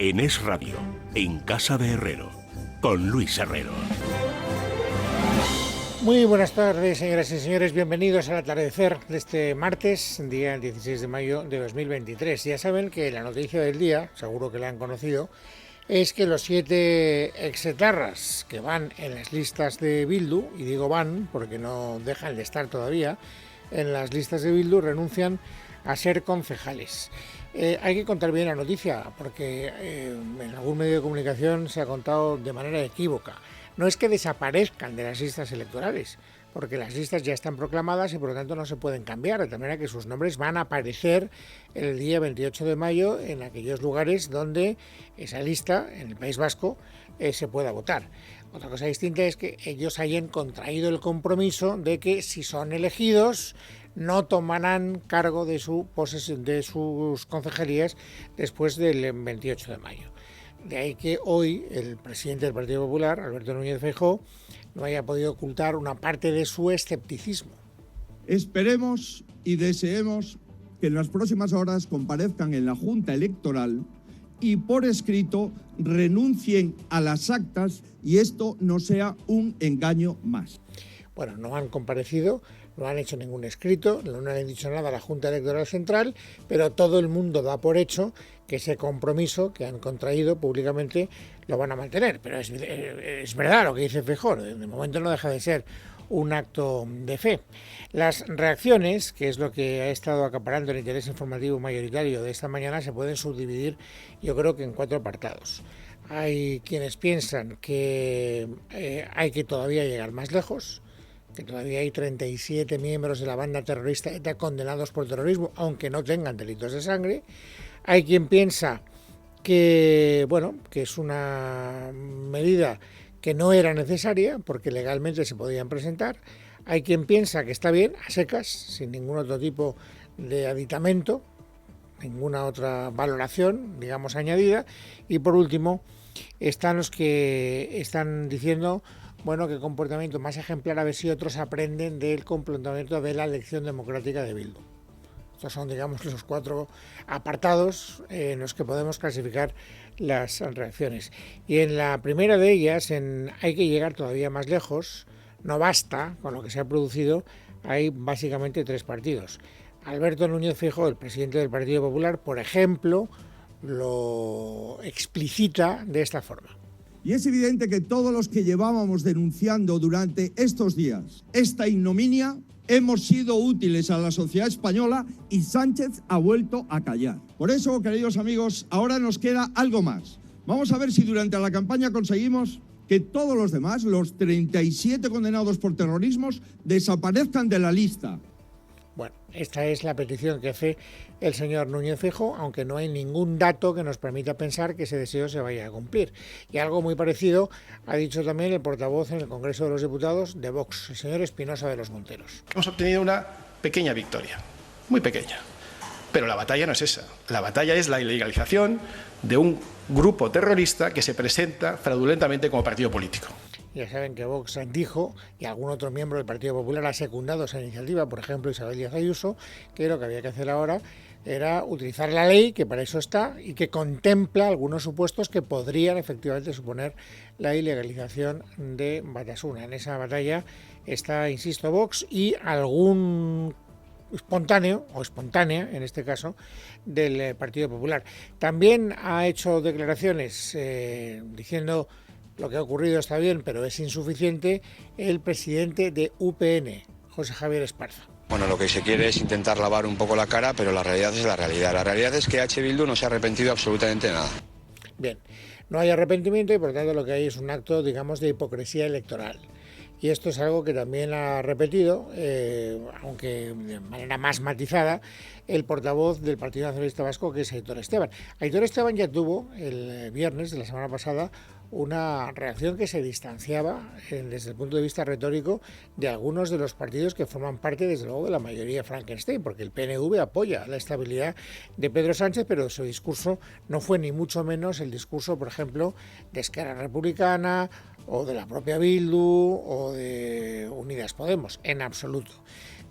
en Es Radio, en Casa de Herrero, con Luis Herrero. Muy buenas tardes, señoras y señores. Bienvenidos al atardecer de este martes, día 16 de mayo de 2023. Ya saben que la noticia del día, seguro que la han conocido, es que los 7 exetarras que van en las listas de Bildu, y digo van porque no dejan de estar todavía en las listas de Bildu, renuncian a ser concejales. Hay que contar bien la noticia porque en algún medio de comunicación se ha contado de manera equívoca. No es que desaparezcan de las listas electorales, porque las listas ya están proclamadas y por lo tanto no se pueden cambiar, de tal manera que sus nombres van a aparecer el día 28 de mayo en aquellos lugares donde esa lista, en el País Vasco, se pueda votar. Otra cosa distinta es que ellos hayan contraído el compromiso de que si son elegidos no tomarán cargo de su posesión, de sus concejalías después del 28 de mayo. De ahí que hoy el presidente del Partido Popular, Alberto Núñez Feijóo, no haya podido ocultar una parte de su escepticismo. Esperemos y deseemos que en las próximas horas comparezcan en la Junta Electoral y por escrito renuncien a las actas y esto no sea un engaño más. Bueno, no han comparecido, no han hecho ningún escrito, no le han dicho nada a la Junta Electoral Central, pero todo el mundo da por hecho que ese compromiso que han contraído públicamente lo van a mantener. Pero es verdad lo que dice Feijóo, de momento no deja de ser un acto de fe. Las reacciones, que es lo que ha estado acaparando el interés informativo mayoritario de esta mañana, se pueden subdividir, yo creo que en 4 apartados. Hay quienes piensan que hay que todavía llegar más lejos, que todavía hay 37 miembros de la banda terrorista ETA condenados por terrorismo, aunque no tengan delitos de sangre. Hay quien piensa que, bueno, que es una medida que no era necesaria porque legalmente se podían presentar. Hay quien piensa que está bien, a secas, sin ningún otro tipo de aditamento, ninguna otra valoración, digamos, añadida. Y por último, están los que están diciendo, bueno, qué comportamiento más ejemplar, a ver si otros aprenden del comportamiento de la elección democrática de Bildu. Estos son, digamos, los 4 apartados en los que podemos clasificar las reacciones. Y en la primera de ellas, hay que llegar todavía más lejos, no basta con lo que se ha producido, hay básicamente 3 partidos. Alberto Núñez Feijóo, el presidente del Partido Popular, por ejemplo, lo explicita de esta forma. Y es evidente que todos los que llevábamos denunciando durante estos días esta ignominia hemos sido útiles a la sociedad española y Sánchez ha vuelto a callar. Por eso, queridos amigos, ahora nos queda algo más. Vamos a ver si durante la campaña conseguimos que todos los demás, los 37 condenados por terrorismos, desaparezcan de la lista. Bueno, esta es la petición que hace el señor Núñez Feijóo, aunque no hay ningún dato que nos permita pensar que ese deseo se vaya a cumplir. Y algo muy parecido ha dicho también el portavoz en el Congreso de los Diputados de Vox, el señor Espinosa de los Monteros. Hemos obtenido una pequeña victoria, muy pequeña, pero la batalla no es esa. La batalla es la ilegalización de un grupo terrorista que se presenta fraudulentamente como partido político. Ya saben que Vox dijo, y algún otro miembro del Partido Popular ha secundado esa iniciativa, por ejemplo Isabel Díaz Ayuso, que lo que había que hacer ahora era utilizar la ley, que para eso está, y que contempla algunos supuestos que podrían efectivamente suponer la ilegalización de Batasuna. En esa batalla está, insisto, Vox y algún espontáneo, o espontánea en este caso, del Partido Popular. También ha hecho declaraciones diciendo lo que ha ocurrido está bien, pero es insuficiente, el presidente de UPN, José Javier Esparza. Bueno, lo que se quiere es intentar lavar un poco la cara, pero la realidad es la realidad. La realidad es que H. Bildu no se ha arrepentido absolutamente de nada. Bien, no hay arrepentimiento y por tanto lo que hay es un acto, digamos, de hipocresía electoral. Y esto es algo que también ha repetido, aunque de manera más matizada, el portavoz del Partido Nacionalista Vasco, que es Aitor Esteban. Aitor Esteban ya tuvo el viernes de la semana pasada una reacción que se distanciaba desde el punto de vista retórico de algunos de los partidos que forman parte, desde luego, de la mayoría Frankenstein, porque el PNV apoya la estabilidad de Pedro Sánchez, pero su discurso no fue ni mucho menos el discurso, por ejemplo, de Esquerra Republicana o de la propia Bildu o de Unidas Podemos, en absoluto.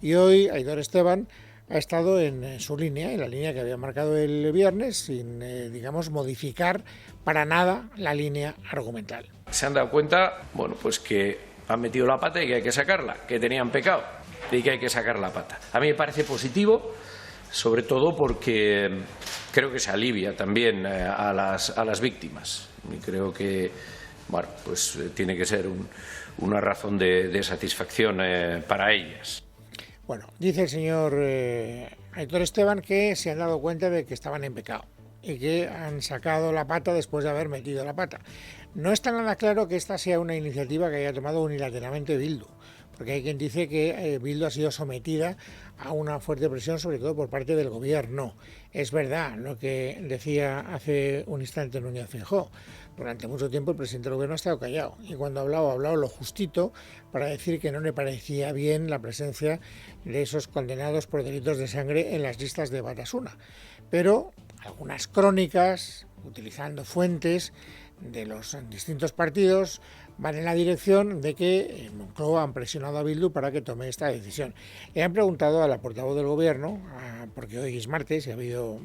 Y hoy Aitor Esteban ha estado en su línea, en la línea que había marcado el viernes, sin, digamos, modificar para nada la línea argumental. Se han dado cuenta, bueno, pues que han metido la pata y que hay que sacarla, que tenían pecado y que hay que sacar la pata. A mí me parece positivo, sobre todo porque creo que se alivia también a las víctimas. Y creo que, bueno, pues tiene que ser una razón de satisfacción para ellas. Bueno, dice el señor Aitor Esteban que se han dado cuenta de que estaban en pecado y que han sacado la pata después de haber metido la pata. No está nada claro que esta sea una iniciativa que haya tomado unilateralmente Bildu, porque hay quien dice que Bildu ha sido sometida a una fuerte presión, sobre todo por parte del gobierno. Es verdad lo que decía hace un instante Núñez Feijóo. Durante mucho tiempo el presidente del gobierno ha estado callado y cuando ha hablado lo justito para decir que no le parecía bien la presencia de esos condenados por delitos de sangre en las listas de Batasuna. Pero algunas crónicas, utilizando fuentes de los distintos partidos, van en la dirección de que en Moncloa han presionado a Bildu para que tome esta decisión. Le han preguntado a la portavoz del gobierno, porque hoy es martes y ha habido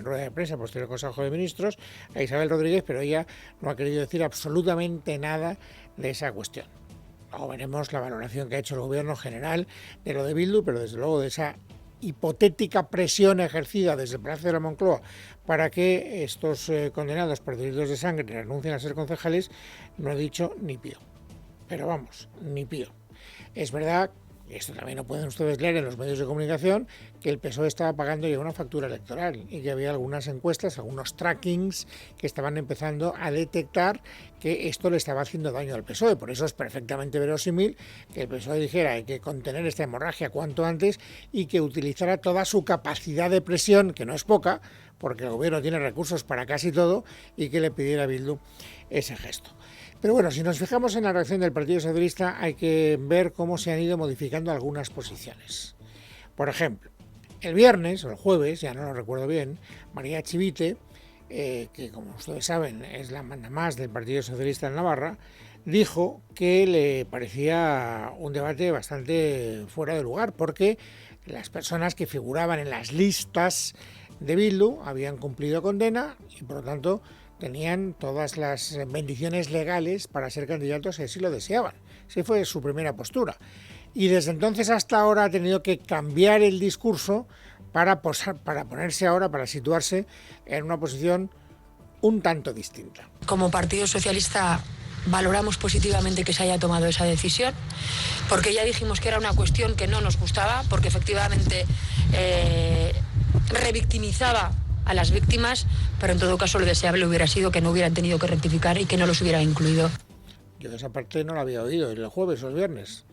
rueda de prensa posterior al Consejo de Ministros, a Isabel Rodríguez, pero ella no ha querido decir absolutamente nada de esa cuestión. Luego veremos la valoración que ha hecho el gobierno general de lo de Bildu, pero desde luego de esa hipotética presión ejercida desde el Palacio de la Moncloa para que estos condenados por delitos de sangre renuncien a ser concejales, no he dicho ni pío. Pero vamos, ni pío. Es verdad, y esto también lo pueden ustedes leer en los medios de comunicación, que el PSOE estaba pagando ya una factura electoral y que había algunas encuestas, algunos trackings que estaban empezando a detectar que esto le estaba haciendo daño al PSOE. Por eso es perfectamente verosímil que el PSOE dijera hay que contener esta hemorragia cuanto antes y que utilizara toda su capacidad de presión, que no es poca, porque el gobierno tiene recursos para casi todo, y que le pidiera a Bildu ese gesto. Pero bueno, si nos fijamos en la reacción del Partido Socialista, hay que ver cómo se han ido modificando algunas posiciones. Por ejemplo, el viernes o el jueves, ya no lo recuerdo bien, María Chivite, que como ustedes saben es la mandamás del Partido Socialista en Navarra, dijo que le parecía un debate bastante fuera de lugar, porque las personas que figuraban en las listas de Bildu habían cumplido condena y por lo tanto tenían todas las bendiciones legales para ser candidatos si así lo deseaban. Esa fue su primera postura. Y desde entonces hasta ahora ha tenido que cambiar el discurso para ponerse ahora, para situarse en una posición un tanto distinta. Como Partido Socialista valoramos positivamente que se haya tomado esa decisión, porque ya dijimos que era una cuestión que no nos gustaba, porque efectivamente revictimizaba a las víctimas, pero en todo caso lo deseable hubiera sido que no hubieran tenido que rectificar y que no los hubiera incluido. Yo esa parte no la había oído el jueves o el viernes,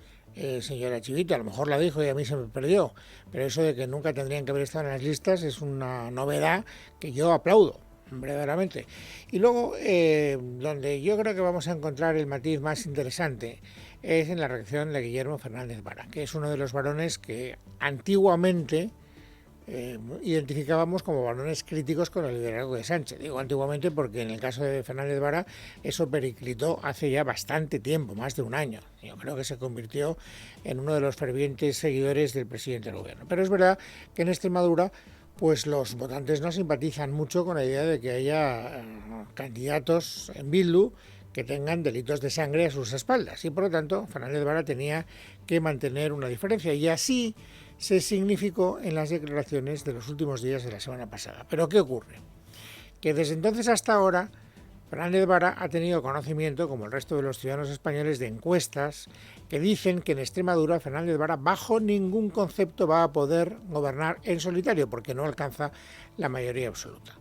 señora Chivite, a lo mejor la dijo y a mí se me perdió, pero eso de que nunca tendrían que haber estado en las listas es una novedad que yo aplaudo, verdaderamente. Y luego, donde yo creo que vamos a encontrar el matiz más interesante es en la reacción de Guillermo Fernández Vara, que es uno de los varones que antiguamente identificábamos como varones críticos con el liderazgo de Sánchez. Digo antiguamente porque en el caso de Fernández Vara eso periclitó hace ya bastante tiempo, más de un año. Yo creo que se convirtió en uno de los fervientes seguidores del presidente del gobierno. Pero es verdad que en Extremadura pues los votantes no simpatizan mucho con la idea de que haya candidatos en Bildu que tengan delitos de sangre a sus espaldas. Y por lo tanto Fernández Vara tenía que mantener una diferencia. Y así se significó en las declaraciones de los últimos días de la semana pasada. ¿Pero qué ocurre? Que desde entonces hasta ahora Fernández Vara ha tenido conocimiento, como el resto de los ciudadanos españoles, de encuestas que dicen que en Extremadura Fernández Vara bajo ningún concepto va a poder gobernar en solitario porque no alcanza la mayoría absoluta.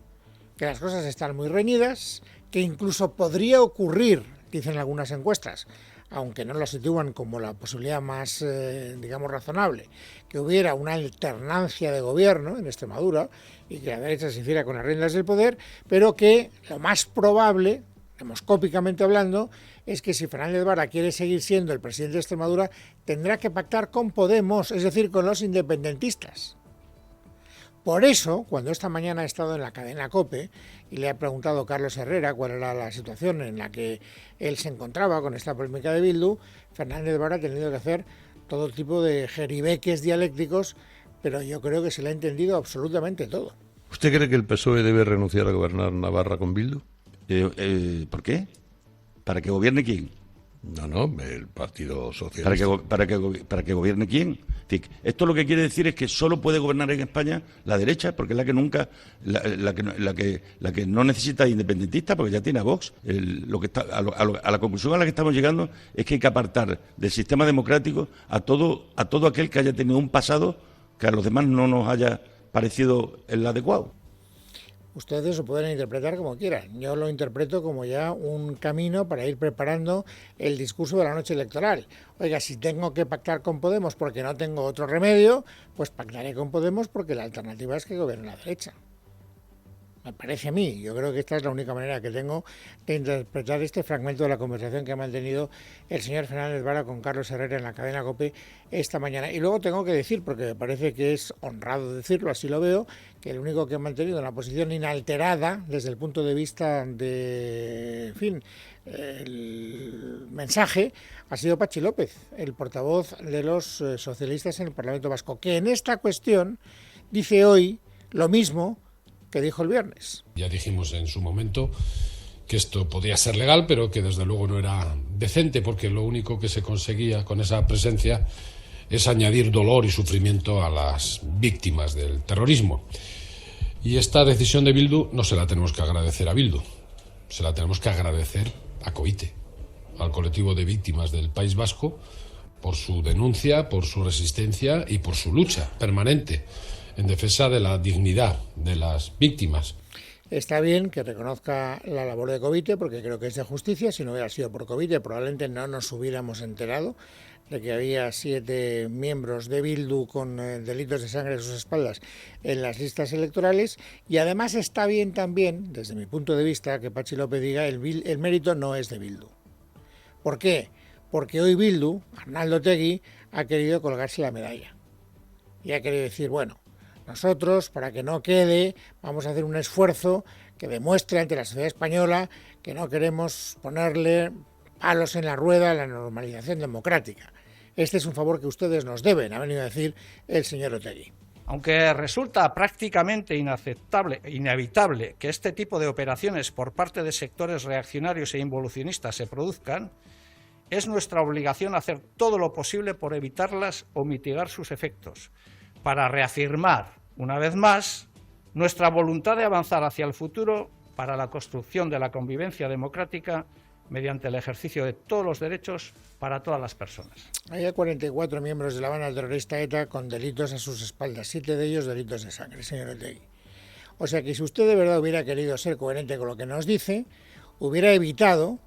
Que las cosas están muy reñidas, que incluso podría ocurrir, dicen algunas encuestas, aunque no lo sitúan como la posibilidad más, digamos, razonable, que hubiera una alternancia de gobierno en Extremadura y que la derecha se hiciera con las riendas del poder, pero que lo más probable, demoscópicamente hablando, es que si Fernández Vara quiere seguir siendo el presidente de Extremadura, tendrá que pactar con Podemos, es decir, con los independentistas. Por eso, cuando esta mañana ha estado en la cadena COPE y le ha preguntado a Carlos Herrera cuál era la situación en la que él se encontraba con esta polémica de Bildu, Fernández Vara ha tenido que hacer todo tipo de jeribeques dialécticos pero yo creo que se le ha entendido absolutamente todo. ¿Usted cree que el PSOE debe renunciar a gobernar Navarra con Bildu? ¿Por qué? ¿Para que gobierne quién? No, el Partido Socialista. ¿Para que gobierne quién? Esto lo que quiere decir es que solo puede gobernar en España la derecha, porque es la que nunca, la que no necesita independentistas, porque ya tiene a Vox. A la conclusión a la que estamos llegando es que hay que apartar del sistema democrático a todo aquel que haya tenido un pasado que a los demás no nos haya parecido el adecuado. Ustedes lo pueden interpretar como quieran. Yo lo interpreto como ya un camino para ir preparando el discurso de la noche electoral. Oiga, si tengo que pactar con Podemos porque no tengo otro remedio, pues pactaré con Podemos porque la alternativa es que gobierne la derecha. Me parece a mí. Yo creo que esta es la única manera que tengo de interpretar este fragmento de la conversación que ha mantenido el señor Fernández Vara con Carlos Herrera en la cadena COPE esta mañana. Y luego tengo que decir, porque me parece que es honrado decirlo, así lo veo, que el único que ha mantenido una posición inalterada desde el punto de vista de, en fin, el mensaje ha sido Patxi López, el portavoz de los socialistas en el Parlamento Vasco, que en esta cuestión dice hoy lo mismo que dijo el viernes. Ya dijimos en su momento que esto podía ser legal, pero que desde luego no era decente, porque lo único que se conseguía con esa presencia es añadir dolor y sufrimiento a las víctimas del terrorismo. Y esta decisión de Bildu no se la tenemos que agradecer a Bildu, se la tenemos que agradecer a COITE, al colectivo de víctimas del País Vasco, por su denuncia, por su resistencia y por su lucha permanente en defensa de la dignidad de las víctimas. Está bien que reconozca la labor de COVITE, porque creo que es de justicia. Si no hubiera sido por COVITE, probablemente no nos hubiéramos enterado de que había 7 miembros de Bildu con delitos de sangre a sus espaldas en las listas electorales. Y además está bien también, desde mi punto de vista, que Patxi López diga el mérito no es de Bildu. ¿Por qué? Porque hoy Bildu, Arnaldo Otegi, ha querido colgarse la medalla. Y ha querido decir, bueno, nosotros, para que no quede, vamos a hacer un esfuerzo que demuestre ante la sociedad española que no queremos ponerle palos en la rueda a la normalización democrática. Este es un favor que ustedes nos deben, ha venido a decir el señor Otegi. Aunque resulta prácticamente inaceptable e inevitable que este tipo de operaciones por parte de sectores reaccionarios e involucionistas se produzcan, es nuestra obligación hacer todo lo posible por evitarlas o mitigar sus efectos, para reafirmar, una vez más, nuestra voluntad de avanzar hacia el futuro para la construcción de la convivencia democrática mediante el ejercicio de todos los derechos para todas las personas. Hay 44 miembros de la banda terrorista ETA con delitos a sus espaldas, 7 de ellos delitos de sangre, señor Otegi. O sea que si usted de verdad hubiera querido ser coherente con lo que nos dice, hubiera evitado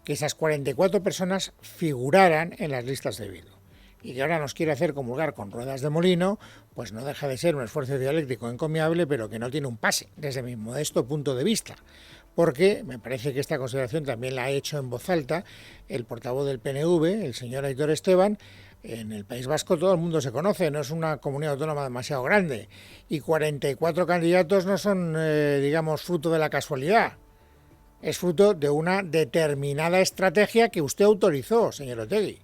que esas 44 personas figuraran en las listas de Bildu. Y que ahora nos quiere hacer comulgar con ruedas de molino, pues no deja de ser un esfuerzo dialéctico encomiable, pero que no tiene un pase, desde mi modesto punto de vista. Porque me parece que esta consideración también la ha hecho en voz alta el portavoz del PNV, el señor Aitor Esteban. En el País Vasco todo el mundo se conoce, no es una comunidad autónoma demasiado grande. Y 44 candidatos no son, digamos, fruto de la casualidad. Es fruto de una determinada estrategia que usted autorizó, señor Otegi.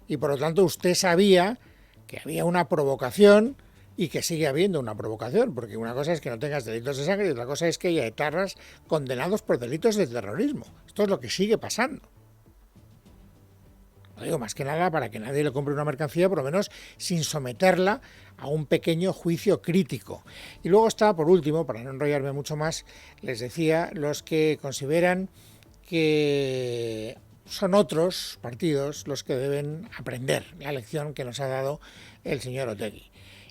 Y por lo tanto usted sabía que había una provocación y que sigue habiendo una provocación, porque una cosa es que no tengas delitos de sangre y otra cosa es que haya etarras condenados por delitos de terrorismo. Esto es lo que sigue pasando. Lo digo más que nada para que nadie le compre una mercancía, por lo menos sin someterla a un pequeño juicio crítico. Y luego está, por último, para no enrollarme mucho más, les decía, los que consideran que son otros partidos los que deben aprender la lección que nos ha dado el señor Otegi.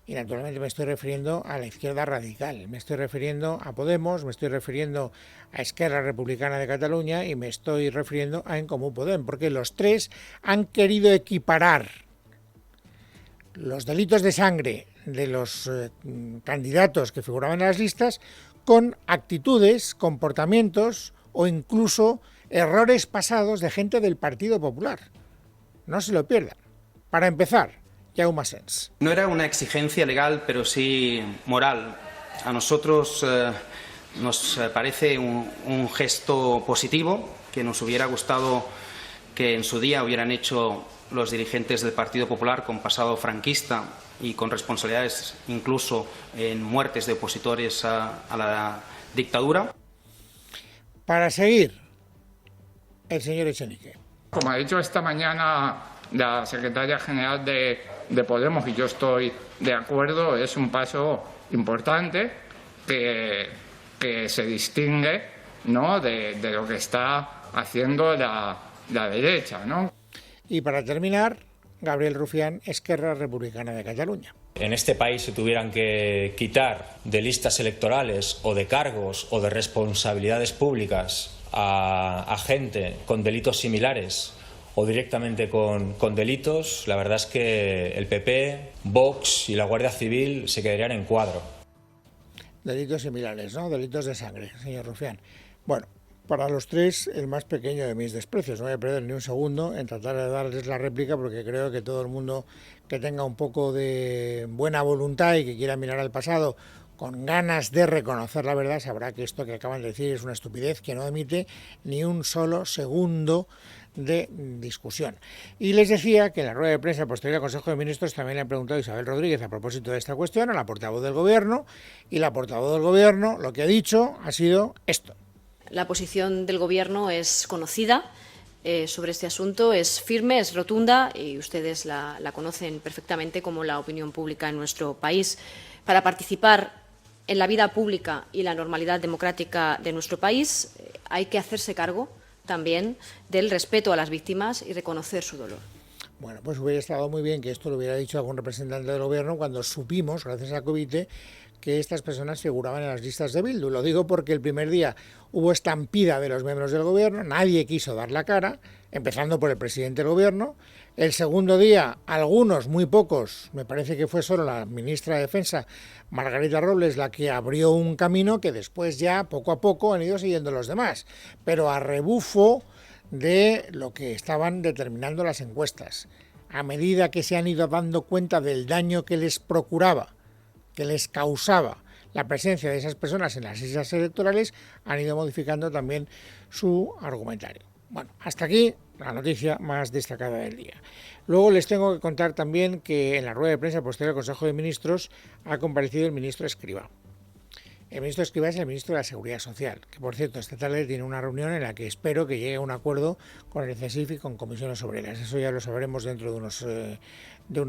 Y naturalmente me estoy refiriendo a la izquierda radical, me estoy refiriendo a Podemos, me estoy refiriendo a Esquerra Republicana de Cataluña y me estoy refiriendo a En Comú Podem, porque los tres han querido equiparar los delitos de sangre de los candidatos que figuraban en las listas con actitudes, comportamientos o incluso errores pasados de gente del Partido Popular. No se lo pierdan. Para empezar, Jaume Asens. No era una exigencia legal, pero sí moral. A nosotros nos parece un gesto positivo, que nos hubiera gustado que en su día hubieran hecho los dirigentes del Partido Popular con pasado franquista y con responsabilidades incluso en muertes de opositores a la dictadura. Para seguir, el señor Echenique. Como ha dicho esta mañana la secretaria general de Podemos, y yo estoy de acuerdo, es un paso importante que se distingue, ¿no?, de lo que está haciendo la derecha, ¿no? Y para terminar, Gabriel Rufián, Esquerra Republicana de Cataluña. En este país se tuvieran que quitar de listas electorales o de cargos o de responsabilidades públicas a gente con delitos similares o directamente con delitos, la verdad es que el PP, Vox y la Guardia Civil se quedarían en cuadro. Delitos similares, ¿no? Delitos de sangre, señor Rufián. Bueno, para los tres, el más pequeño de mis desprecios. No voy a perder ni un segundo en tratar de darles la réplica, porque creo que todo el mundo que tenga un poco de buena voluntad y que quiera mirar al pasado con ganas de reconocer la verdad, sabrá que esto que acaban de decir es una estupidez que no emite ni un solo segundo de discusión. Y les decía que en la rueda de prensa posterior al Consejo de Ministros también le han preguntado a Isabel Rodríguez a propósito de esta cuestión, a la portavoz del Gobierno, y la portavoz del Gobierno lo que ha dicho ha sido esto. La posición del Gobierno es conocida sobre este asunto, es firme, es rotunda y ustedes la conocen perfectamente como la opinión pública en nuestro país. Para participar en la vida pública y la normalidad democrática de nuestro país hay que hacerse cargo también del respeto a las víctimas y reconocer su dolor. Bueno, pues hubiera estado muy bien que esto lo hubiera dicho algún representante del Gobierno cuando supimos, gracias a Covite, que estas personas figuraban en las listas de Bildu. Lo digo porque el primer día hubo estampida de los miembros del Gobierno, nadie quiso dar la cara, empezando por el presidente del Gobierno. El segundo día, algunos, muy pocos, me parece que fue solo la ministra de Defensa, Margarita Robles, la que abrió un camino que después ya, poco a poco, han ido siguiendo los demás, pero a rebufo de lo que estaban determinando las encuestas. A medida que se han ido dando cuenta del daño que les procuraba, que les causaba la presencia de esas personas en las listas electorales, han ido modificando también su argumentario. Bueno, hasta aquí la noticia más destacada del día. Luego les tengo que contar también que en la rueda de prensa posterior al Consejo de Ministros ha comparecido el ministro Escrivá. El ministro Escrivá es el ministro de la Seguridad Social, que por cierto esta tarde tiene una reunión en la que espero que llegue a un acuerdo con el CESIF y con comisiones obreras. Eso ya lo sabremos dentro de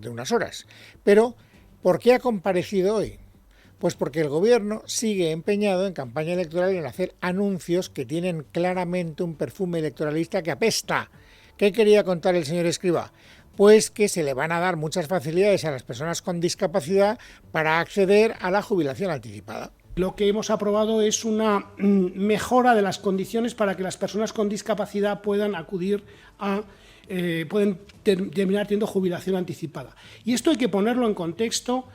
unas horas. Pero, ¿por qué ha comparecido hoy? Pues porque el Gobierno sigue empeñado en campaña electoral en hacer anuncios que tienen claramente un perfume electoralista que apesta. ¿Qué quería contar el señor Escrivá? Pues que se le van a dar muchas facilidades a las personas con discapacidad para acceder a la jubilación anticipada. Lo que hemos aprobado es una mejora de las condiciones para que las personas con discapacidad puedan acudir a pueden terminar teniendo jubilación anticipada. Y esto hay que ponerlo en contexto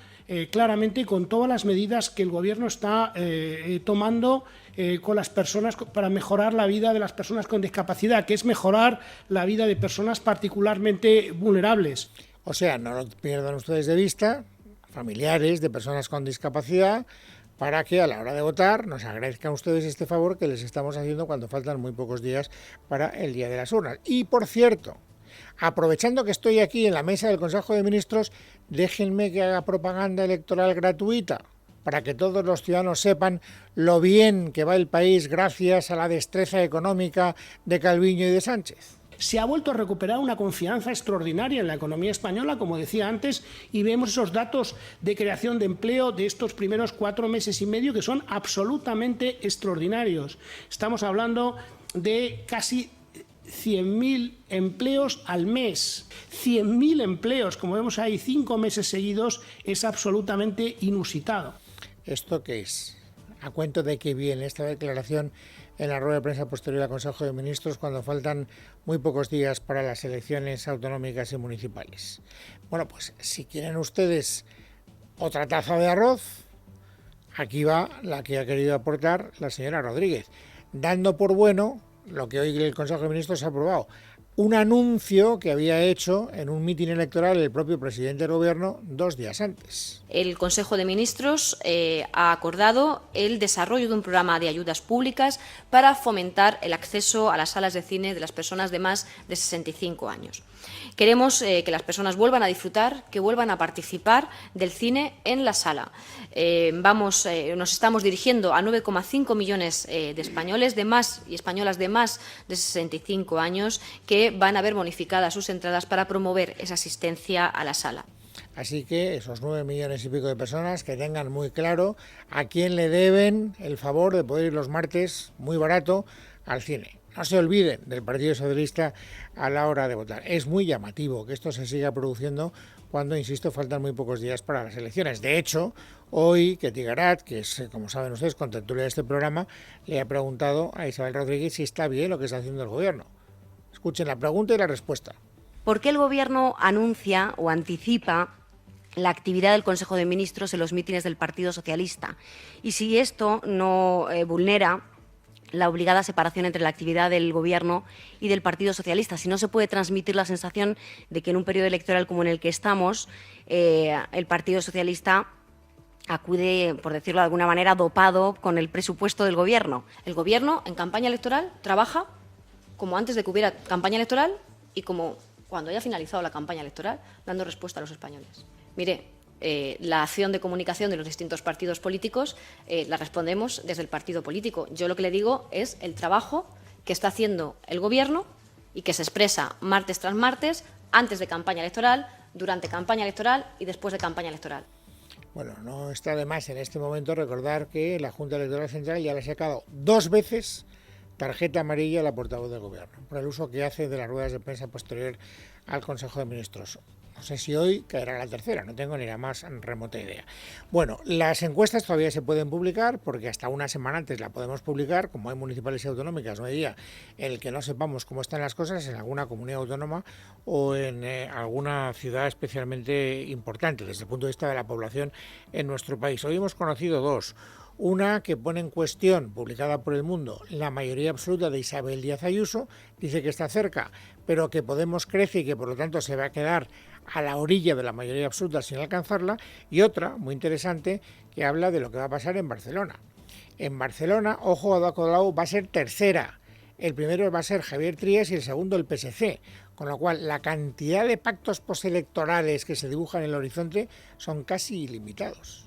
claramente con todas las medidas que el Gobierno está tomando con las personas para mejorar la vida de las personas con discapacidad, que es mejorar la vida de personas particularmente vulnerables. O sea, no lo pierdan ustedes de vista, familiares de personas con discapacidad, para que a la hora de votar nos agradezcan ustedes este favor que les estamos haciendo cuando faltan muy pocos días para el día de las urnas. Y por cierto, aprovechando que estoy aquí en la mesa del Consejo de Ministros, déjenme que haga propaganda electoral gratuita para que todos los ciudadanos sepan lo bien que va el país gracias a la destreza económica de Calviño y de Sánchez. Se ha vuelto a recuperar una confianza extraordinaria en la economía española, como decía antes, y vemos esos datos de creación de empleo de estos primeros 4 meses y medio que son absolutamente extraordinarios. Estamos hablando de casi 100.000 empleos al mes. 100.000 empleos, como vemos ahí 5 meses seguidos, es absolutamente inusitado. ¿Esto qué es? ¿A cuento de qué viene esta declaración en la rueda de prensa posterior al Consejo de Ministros cuando faltan muy pocos días para las elecciones autonómicas y municipales? Bueno, pues si quieren ustedes otra taza de arroz, aquí va la que ha querido aportar la señora Rodríguez, dando por bueno lo que hoy el Consejo de Ministros ha aprobado, un anuncio que había hecho en un mitin electoral el propio presidente del Gobierno 2 días antes. El Consejo de Ministros ha acordado el desarrollo de un programa de ayudas públicas para fomentar el acceso a las salas de cine de las personas de más de 65 años. Queremos que las vuelvan a disfrutar, que vuelvan a participar del cine en la sala. Nos estamos dirigiendo a 9,5 millones de españoles de más y españolas de más de 65 años que van a ver bonificadas sus entradas para promover esa asistencia a la sala. Así que esos 9 millones y pico de personas que tengan muy claro a quién le deben el favor de poder ir los martes muy barato al cine. No se olviden del Partido Socialista a la hora de votar. Es muy llamativo que esto se siga produciendo cuando, insisto, faltan muy pocos días para las elecciones. De hecho, hoy Ketty Garat, que es, como saben ustedes, contertulia de este programa, le ha preguntado a Isabel Rodríguez si está bien lo que está haciendo el Gobierno. Escuchen la pregunta y la respuesta. ¿Por qué el Gobierno anuncia o anticipa la actividad del Consejo de Ministros en los mítines del Partido Socialista? Y si esto no vulnera la obligada separación entre la actividad del Gobierno y del Partido Socialista, si no se puede transmitir la sensación de que en un periodo electoral como en el que estamos, el Partido Socialista acude, por decirlo de alguna manera, dopado con el presupuesto del Gobierno. El Gobierno, en campaña electoral, trabaja como antes de que hubiera campaña electoral y como cuando haya finalizado la campaña electoral, dando respuesta a los españoles. Mire, la acción de comunicación de los distintos partidos políticos la respondemos desde el partido político. Yo lo que le digo es el trabajo que está haciendo el Gobierno y que se expresa martes tras martes, antes de campaña electoral, durante campaña electoral y después de campaña electoral. Bueno, no está de más en este momento recordar que la Junta Electoral Central ya le ha sacado 2 veces tarjeta amarilla a la portavoz del Gobierno por el uso que hace de las ruedas de prensa posterior al Consejo de Ministros. No sé si hoy caerá la tercera, no tengo ni la más remota idea. Bueno, las encuestas todavía se pueden publicar porque hasta una semana antes la podemos publicar, como hay municipales y autonómicas, no hay día en el que no sepamos cómo están las cosas en alguna comunidad autónoma o en alguna ciudad especialmente importante desde el punto de vista de la población en nuestro país. Hoy hemos conocido 2. Una que pone en cuestión, publicada por El Mundo, la mayoría absoluta de Isabel Díaz Ayuso, dice que está cerca, pero que Podemos crece y que por lo tanto se va a quedar a la orilla de la mayoría absoluta sin alcanzarla, y otra, muy interesante, que habla de lo que va a pasar en Barcelona. En Barcelona, ojo, Ada Colau va a ser tercera. El primero va a ser Javier Trias y el segundo el PSC, con lo cual la cantidad de pactos postelectorales que se dibujan en el horizonte son casi ilimitados.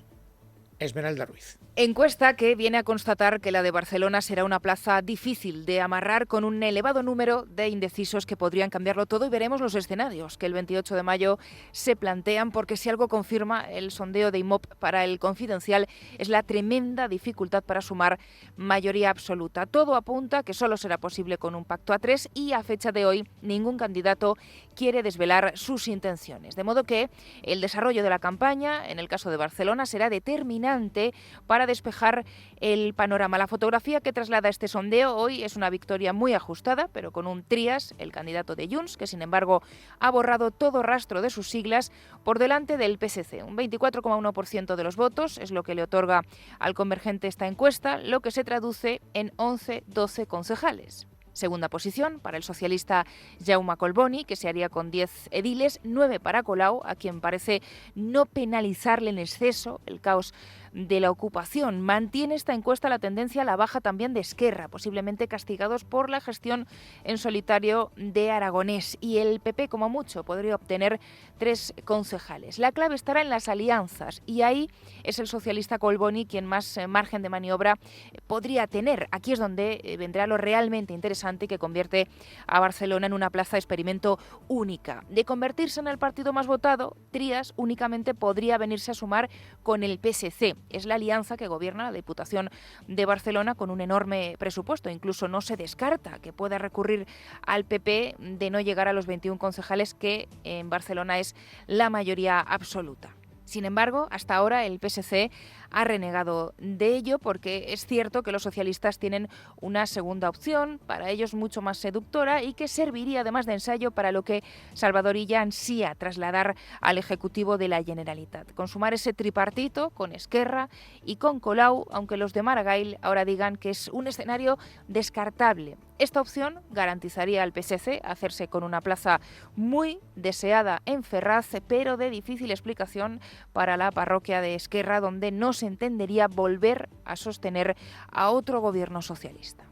Esmeralda Ruiz. Encuesta que viene a constatar que la de Barcelona será una plaza difícil de amarrar con un elevado número de indecisos que podrían cambiarlo todo, y veremos los escenarios que el 28 de mayo se plantean, porque si algo confirma el sondeo de IMOP para El Confidencial es la tremenda dificultad para sumar mayoría absoluta. Todo apunta que solo será posible con un pacto a 3 y a fecha de hoy ningún candidato quiere desvelar sus intenciones. De modo que el desarrollo de la campaña, en el caso de Barcelona, será determinante para despejar el panorama. La fotografía que traslada este sondeo hoy es una victoria muy ajustada, pero con un Trias, el candidato de Junts, que sin embargo ha borrado todo rastro de sus siglas, por delante del PSC. Un 24,1% de los votos es lo que le otorga al Convergente esta encuesta, lo que se traduce en 11-12 concejales. Segunda posición para el socialista Jaume Collboni, que se haría con 10 ediles, 9 para Colau, a quien parece no penalizarle en exceso el caos de la ocupación. Mantiene esta encuesta la tendencia a la baja también de Esquerra, posiblemente castigados por la gestión en solitario de Aragonés. Y el PP, como mucho, podría obtener 3 concejales. La clave estará en las alianzas, y ahí es el socialista Collboni quien más margen de maniobra podría tener. Aquí es donde vendrá lo realmente interesante, que convierte a Barcelona en una plaza experimento única. De convertirse en el partido más votado, Trias únicamente podría venirse a sumar con el PSC. Es la alianza que gobierna la Diputación de Barcelona con un enorme presupuesto. Incluso no se descarta que pueda recurrir al PP de no llegar a los 21 concejales, que en Barcelona es la mayoría absoluta. Sin embargo, hasta ahora el PSC ha renegado de ello, porque es cierto que los socialistas tienen una segunda opción, para ellos mucho más seductora, y que serviría además de ensayo para lo que Salvador Illa ansía trasladar al Ejecutivo de la Generalitat. Consumar ese tripartito con Esquerra y con Colau, aunque los de Maragall ahora digan que es un escenario descartable. Esta opción garantizaría al PSC hacerse con una plaza muy deseada en Ferraz, pero de difícil explicación para la parroquia de Esquerra, donde no se entendería volver a sostener a otro gobierno socialista.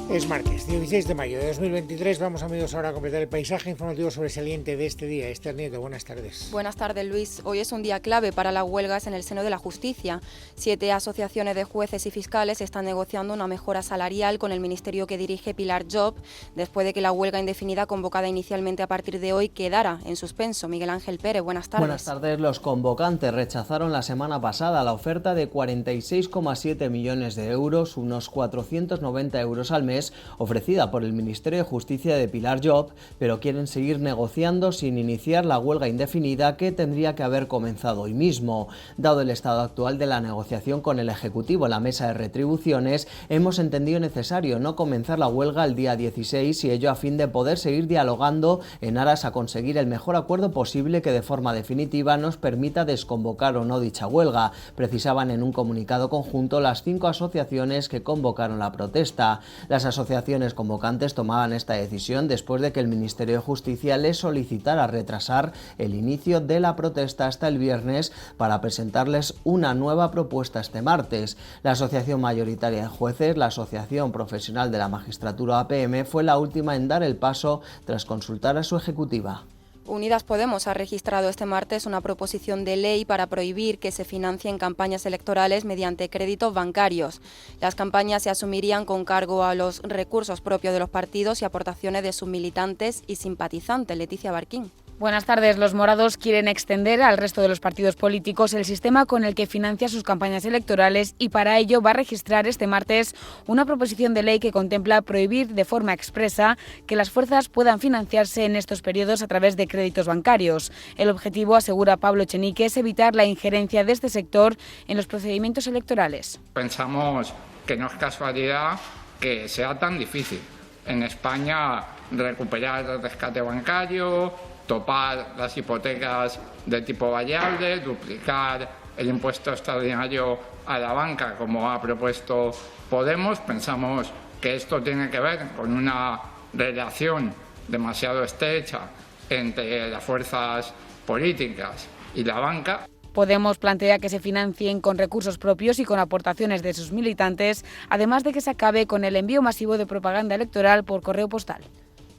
Es martes, 16 de mayo de 2023. Vamos, amigos, ahora a completar el paisaje informativo sobresaliente de este día. Esther Nieto, buenas tardes. Buenas tardes, Luis. Hoy es un día clave para las huelgas en el seno de la justicia. 7 asociaciones de jueces y fiscales están negociando una mejora salarial con el ministerio que dirige Pilar Job, después de que la huelga indefinida convocada inicialmente a partir de hoy quedara en suspenso. Miguel Ángel Pérez, buenas tardes. Buenas tardes. Los convocantes rechazaron la semana pasada la oferta de 46,7 millones de euros, unos 490 euros al mes, ofrecida por el Ministerio de Justicia de Pilar Job, pero quieren seguir negociando sin iniciar la huelga indefinida que tendría que haber comenzado hoy mismo. Dado el estado actual de la negociación con el Ejecutivo en la mesa de retribuciones, hemos entendido necesario no comenzar la huelga el día 16 y ello a fin de poder seguir dialogando en aras a conseguir el mejor acuerdo posible que de forma definitiva nos permita desconvocar o no dicha huelga, precisaban en un comunicado conjunto las 5 asociaciones que convocaron la protesta. Las asociaciones convocantes tomaban esta decisión después de que el Ministerio de Justicia les solicitara retrasar el inicio de la protesta hasta el viernes para presentarles una nueva propuesta este martes. La Asociación Mayoritaria de Jueces, la Asociación Profesional de la Magistratura APM, fue la última en dar el paso tras consultar a su ejecutiva. Unidas Podemos ha registrado este martes una proposición de ley para prohibir que se financien campañas electorales mediante créditos bancarios. Las campañas se asumirían con cargo a los recursos propios de los partidos y aportaciones de sus militantes y simpatizantes. Leticia Barquín. Buenas tardes. Los morados quieren extender al resto de los partidos políticos el sistema con el que financia sus campañas electorales y para ello va a registrar este martes una proposición de ley que contempla prohibir de forma expresa que las fuerzas puedan financiarse en estos periodos a través de créditos bancarios. El objetivo, asegura Pablo Echenique, es evitar la injerencia de este sector en los procedimientos electorales. Pensamos que no es casualidad que sea tan difícil en España recuperar el rescate bancario, topar las hipotecas de tipo variable, duplicar el impuesto extraordinario a la banca, como ha propuesto Podemos. Pensamos que esto tiene que ver con una relación demasiado estrecha entre las fuerzas políticas y la banca. Podemos plantea que se financien con recursos propios y con aportaciones de sus militantes, además de que se acabe con el envío masivo de propaganda electoral por correo postal.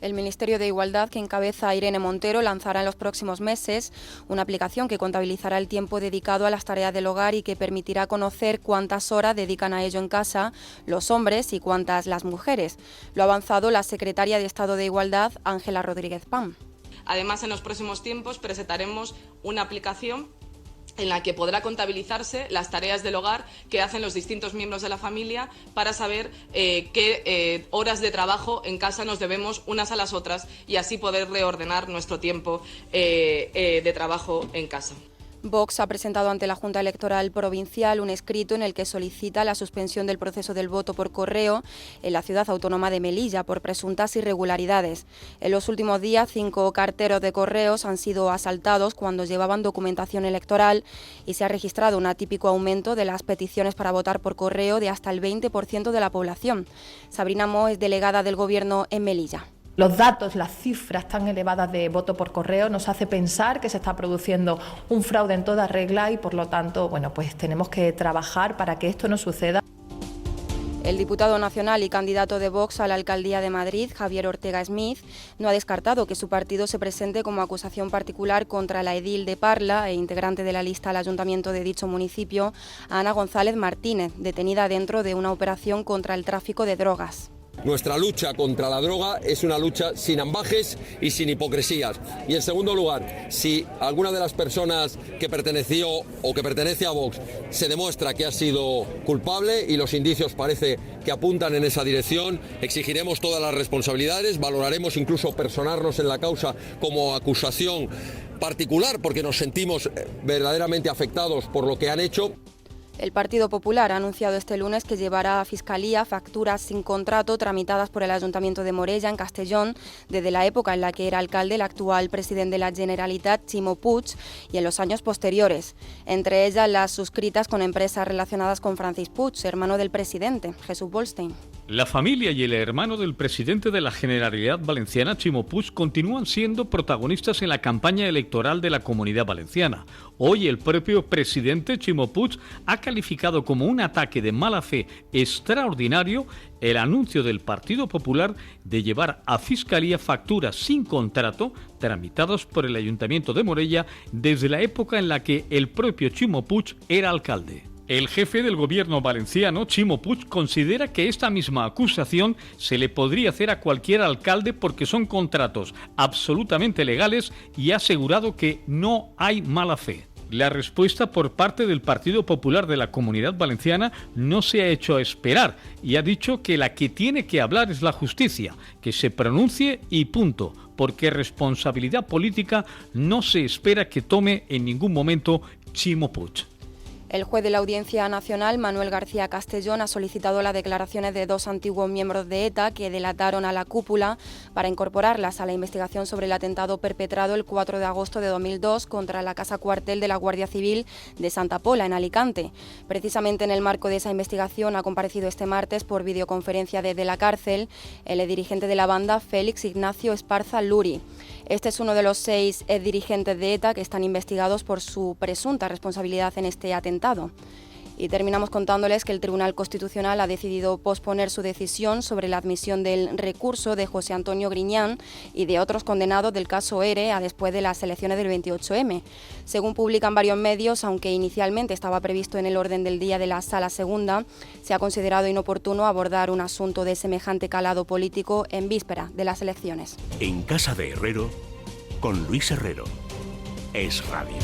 El Ministerio de Igualdad, que encabeza Irene Montero, lanzará en los próximos meses una aplicación que contabilizará el tiempo dedicado a las tareas del hogar y que permitirá conocer cuántas horas dedican a ello en casa los hombres y cuántas las mujeres. Lo ha avanzado la secretaria de Estado de Igualdad, Ángela Rodríguez Pam. Además, en los próximos tiempos presentaremos una aplicación en la que podrá contabilizarse las tareas del hogar que hacen los distintos miembros de la familia para saber qué horas de trabajo en casa nos debemos unas a las otras y así poder reordenar nuestro tiempo de trabajo en casa. Vox ha presentado ante la Junta Electoral Provincial un escrito en el que solicita la suspensión del proceso del voto por correo en la ciudad autónoma de Melilla por presuntas irregularidades. En los últimos días, 5 carteros de correos han sido asaltados cuando llevaban documentación electoral y se ha registrado un atípico aumento de las peticiones para votar por correo de hasta el 20% de la población. Sabrina Mo es delegada del Gobierno en Melilla. Los datos, las cifras tan elevadas de voto por correo nos hace pensar que se está produciendo un fraude en toda regla y por lo tanto, pues tenemos que trabajar para que esto no suceda. El diputado nacional y candidato de Vox a la alcaldía de Madrid, Javier Ortega Smith, no ha descartado que su partido se presente como acusación particular contra la edil de Parla e integrante de la lista al ayuntamiento de dicho municipio, Ana González Martínez, detenida dentro de una operación contra el tráfico de drogas. Nuestra lucha contra la droga es una lucha sin ambajes y sin hipocresías. Y en segundo lugar, si alguna de las personas que perteneció o que pertenece a Vox se demuestra que ha sido culpable y los indicios parece que apuntan en esa dirección, exigiremos todas las responsabilidades, valoraremos incluso personarnos en la causa como acusación particular porque nos sentimos verdaderamente afectados por lo que han hecho. El Partido Popular ha anunciado este lunes que llevará a Fiscalía facturas sin contrato tramitadas por el Ayuntamiento de Morella, en Castellón, desde la época en la que era alcalde el actual presidente de la Generalitat, Ximo Puig, y en los años posteriores. Entre ellas las suscritas con empresas relacionadas con Francis Puig, hermano del presidente, Jesús Bolstein. La familia y el hermano del presidente de la Generalitat Valenciana, Ximo Puig, continúan siendo protagonistas en la campaña electoral de la Comunidad Valenciana. Hoy el propio presidente Ximo Puig ha calificado como un ataque de mala fe extraordinario el anuncio del Partido Popular de llevar a Fiscalía facturas sin contrato tramitadas por el Ayuntamiento de Morella desde la época en la que el propio Ximo Puig era alcalde. El jefe del gobierno valenciano, Ximo Puig, considera que esta misma acusación se le podría hacer a cualquier alcalde porque son contratos absolutamente legales y ha asegurado que no hay mala fe. La respuesta por parte del Partido Popular de la Comunidad Valenciana no se ha hecho esperar y ha dicho que la que tiene que hablar es la justicia, que se pronuncie y punto, porque responsabilidad política no se espera que tome en ningún momento Ximo Puig. El juez de la Audiencia Nacional, Manuel García Castellón, ha solicitado las declaraciones de 2 antiguos miembros de ETA que delataron a la cúpula para incorporarlas a la investigación sobre el atentado perpetrado el 4 de agosto de 2002 contra la Casa Cuartel de la Guardia Civil de Santa Pola, en Alicante. Precisamente en el marco de esa investigación ha comparecido este martes por videoconferencia desde la cárcel el dirigente de la banda, Félix Ignacio Esparza Luri. Este es uno de los 6 dirigentes de ETA que están investigados por su presunta responsabilidad en este atentado. Y terminamos contándoles que el Tribunal Constitucional ha decidido posponer su decisión sobre la admisión del recurso de José Antonio Griñán y de otros condenados del caso ERE a después de las elecciones del 28M. Según publican varios medios, aunque inicialmente estaba previsto en el orden del día de la Sala Segunda, se ha considerado inoportuno abordar un asunto de semejante calado político en víspera de las elecciones. En Casa de Herrero, con Luis Herrero. Es Radio.